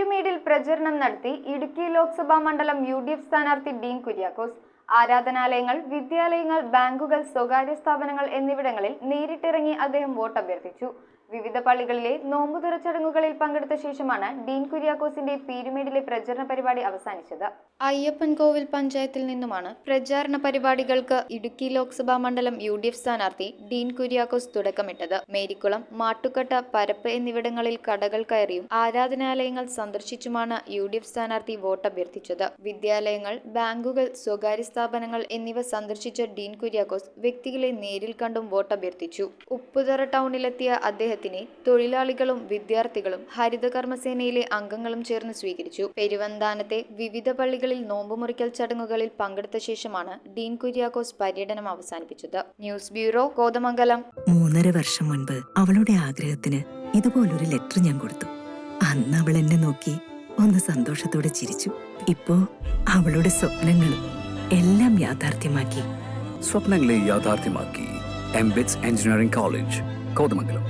പീരുമേടിൽ പ്രചരണം നടത്തി ഇടുക്കി ലോക്സഭാ മണ്ഡലം UDF സ്ഥാനാർത്ഥി ഡീൻ കുര്യാക്കോസ്. ആരാധനാലയങ്ങൾ, വിദ്യാലയങ്ങൾ, ബാങ്കുകൾ, സ്വകാര്യ സ്ഥാപനങ്ങൾ എന്നിവിടങ്ങളിൽ നേരിട്ടിറങ്ങി അദ്ദേഹം വോട്ട് അഭ്യർത്ഥിച്ചു. വിവിധ പള്ളികളിലെ നോമ്പുതുറ ചടങ്ങുകളിൽ പങ്കെടുത്ത ശേഷമാണ് ഡീൻ കുര്യാക്കോസിന്റെ പീരുമേടിലെ പ്രചരണ പരിപാടി അവസാനിച്ചത്. അയ്യപ്പൻകോവിൽ പഞ്ചായത്തിൽ നിന്നുമാണ് പ്രചാരണ പരിപാടികൾക്ക് ഇടുക്കി ലോക്സഭാ മണ്ഡലം UDF സ്ഥാനാർത്ഥി ഡീൻ കുര്യാക്കോസ് തുടക്കമിട്ടത്. മേരിക്കുളം, മാട്ടുക്കട്ട, പരപ്പ് എന്നിവിടങ്ങളിൽ കടകൾ കയറിയും ആരാധനാലയങ്ങൾ സന്ദർശിച്ചുമാണ് UDF സ്ഥാനാർത്ഥി വോട്ട് അഭ്യർത്ഥിച്ചത്. വിദ്യാലയങ്ങൾ, ബാങ്കുകൾ, സ്വകാര്യ സ്ഥാപനങ്ങൾ എന്നിവ സന്ദർശിച്ച ഡീൻ കുര്യാക്കോസ് വ്യക്തികളെ നേരിൽ കണ്ടും വോട്ട് അഭ്യർത്ഥിച്ചു. ഉപ്പുതറ ടൗണിലെത്തിയ അദ്ദേഹത്തിനെ തൊഴിലാളികളും വിദ്യാർത്ഥികളും ഹരിതകർമ്മസേനയിലെ അംഗങ്ങളും ചേർന്ന് സ്വീകരിച്ചു. പെരുവന്താനത്തെ വിവിധ പള്ളികളിൽ നോമ്പുമുറിക്കൽ ചടങ്ങുകളിൽ പങ്കെടുത്ത ശേഷമാണ് ഡീൻ കുര്യാക്കോസ് പര്യടനം അവസാനിപ്പിച്ചത്. News bureau, Kothamangalam. 3.5 വർഷം മുൻപ് അവളുടെ ആഗ്രഹത്തിന് ഇതുപോലൊരു ലെറ്റർ ഞാൻ കൊടുത്തു. അന്ന് അവൾ എന്നെ നോക്കി ഒന്ന് സന്തോഷത്തോടെ ചിരിച്ചു. ഇപ്പോ അവളുടെ സ്വപ്നങ്ങളും എല്ലാം യാഥാർത്ഥ്യമാക്കി. സ്വപ്നങ്ങളെ യാഥാർത്ഥ്യമാക്കി MBITS എഞ്ചിനീയറിംഗ് കോളേജ്, കോതമംഗലം.